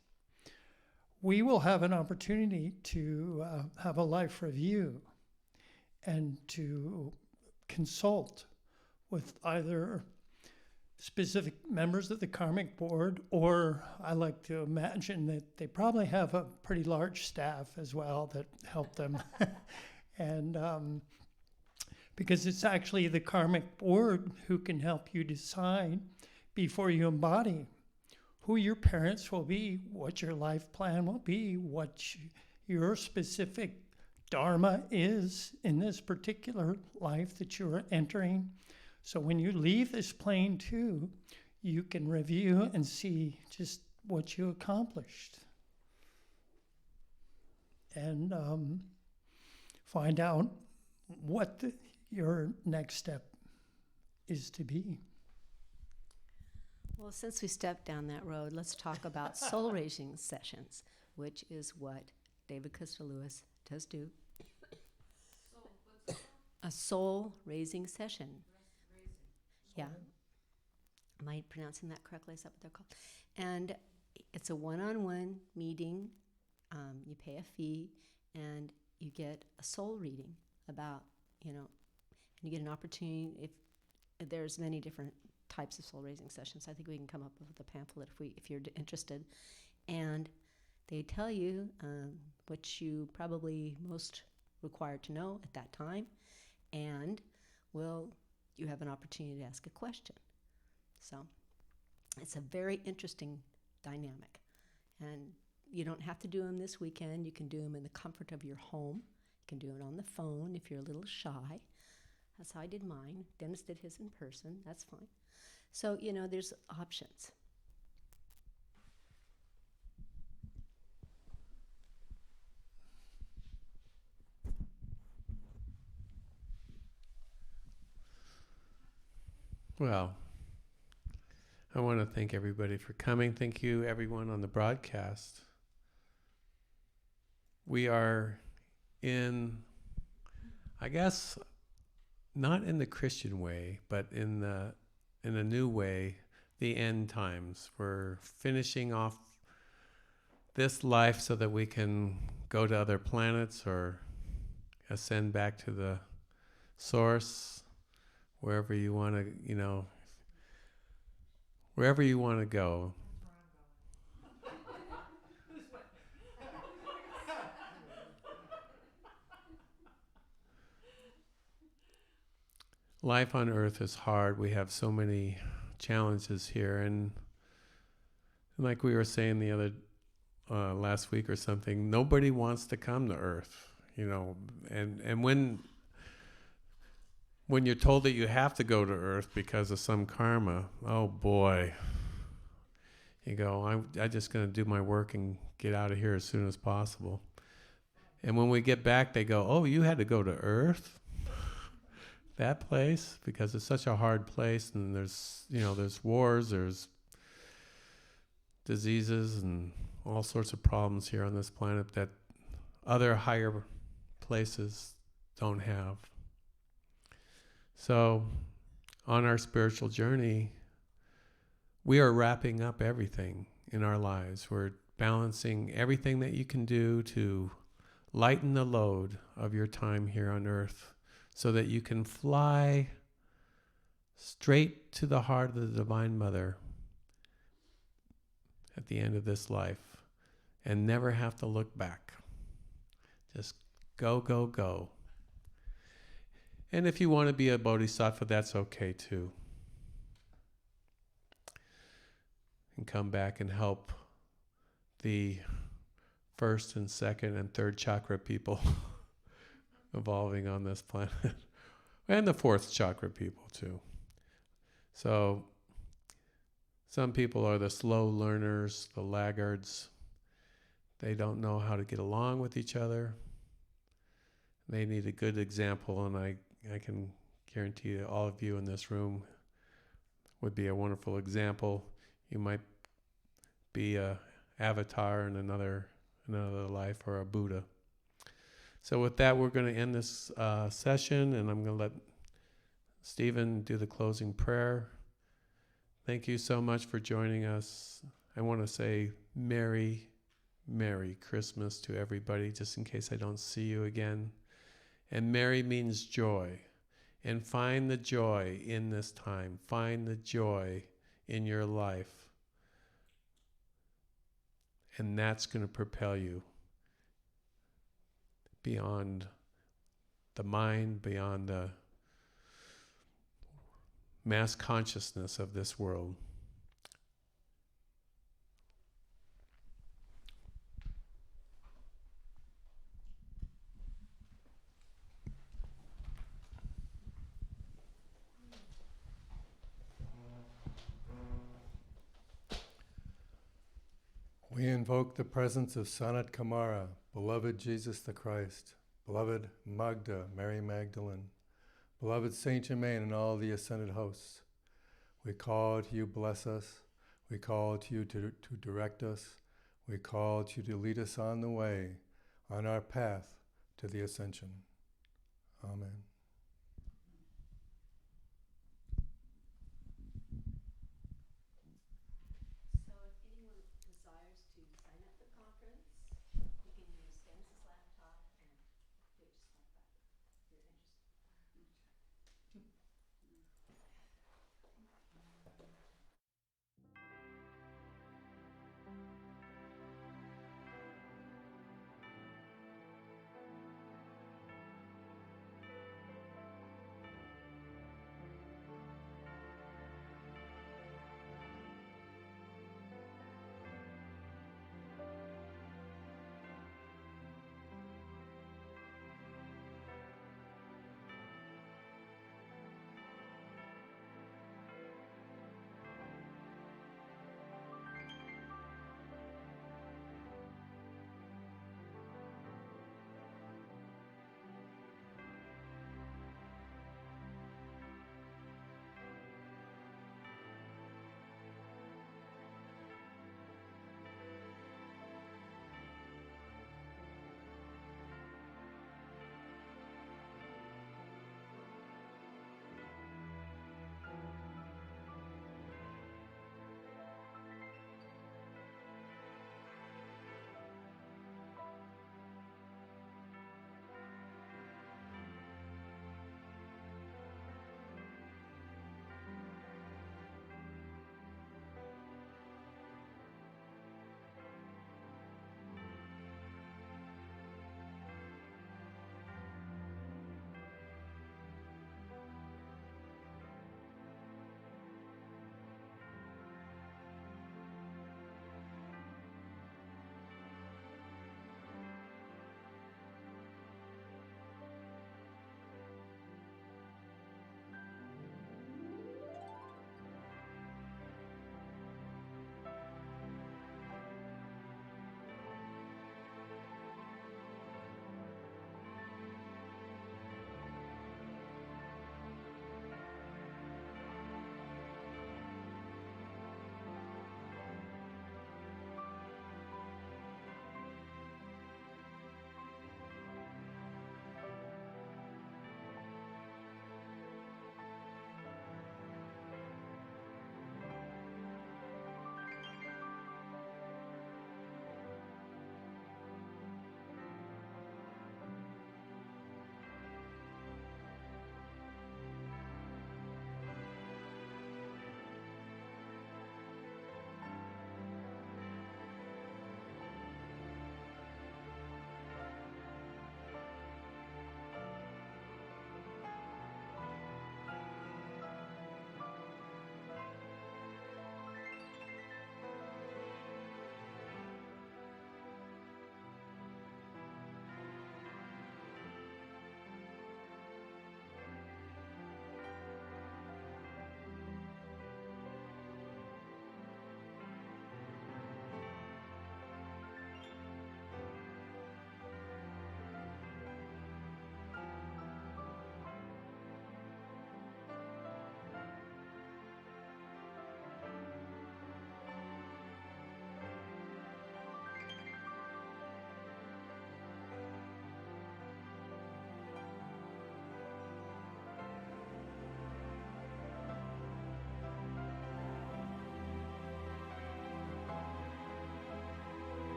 we will have an opportunity to have a life review and to consult with either specific members of the karmic board, or I like to imagine that they probably have a pretty large staff as well that help them. And because it's actually the karmic board who can help you decide before you embody who your parents will be, what your life plan will be, what your specific dharma is in this particular life that you're entering. So when you leave this plane too, you can review and see just what you accomplished. And find out what your next step is to be. Well, since we stepped down that road, let's talk about soul raising sessions, which is what David Custer Lewis does do. A soul raising session. Yeah. Am I pronouncing that correctly? Is that what they're called? And it's a one-on-one meeting. You pay a fee, and you get a soul reading about, and you get an opportunity. If there's many different types of soul raising sessions, I think we can come up with a pamphlet if you're interested. And they tell you what you probably most required to know at that time, and you have an opportunity to ask a question. So it's a very interesting dynamic. And you don't have to do them this weekend. You can do them in the comfort of your home. You can do it on the phone if you're a little shy. That's how I did mine. Dennis did his in person. That's fine. So, there's options. Well, I want to thank everybody for coming. Thank you, everyone on the broadcast. We are in, I guess, not in the Christian way, but in a new way, the end times. We're finishing off this life so that we can go to other planets or ascend back to the source, wherever you want to, wherever you want to go. life on earth is hard. We have so many challenges here, and like we were saying the other last week or something, nobody wants to come to earth, and when you're told that you have to go to earth because of some karma, oh boy, you go, I'm just going to do my work and get out of here as soon as possible. And when we get back, they go, oh, you had to go to earth? That place? Because it's such a hard place, and there's wars, there's diseases, and all sorts of problems here on this planet that other higher places don't have. So, on our spiritual journey, we are wrapping up everything in our lives. We're balancing everything that you can do to lighten the load of your time here on earth so that you can fly straight to the heart of the Divine Mother at the end of this life and never have to look back. Just go, go, go. And if you want to be a bodhisattva, that's okay too. And come back and help the first and second and third chakra people evolving on this planet. And the fourth chakra people too. So some people are the slow learners, the laggards. They don't know how to get along with each other. They need a good example, and I can guarantee that all of you in this room would be a wonderful example. You might be a avatar in another life, or a Buddha. So with that, we're going to end this session, and I'm going to let Stephen do the closing prayer. Thank you so much for joining us. I want to say Merry, Merry Christmas to everybody, just in case I don't see you again. And Merry means joy. And find the joy in this time. Find the joy in your life. And that's going to propel you beyond the mind, beyond the mass consciousness of this world. We invoke the presence of Sanat Kumara, beloved Jesus the Christ, beloved Magda, Mary Magdalene, beloved Saint Germain and all the ascended hosts. We call to you, bless us. We call to you to direct us. We call to you to lead us on the way, on our path to the ascension. Amen.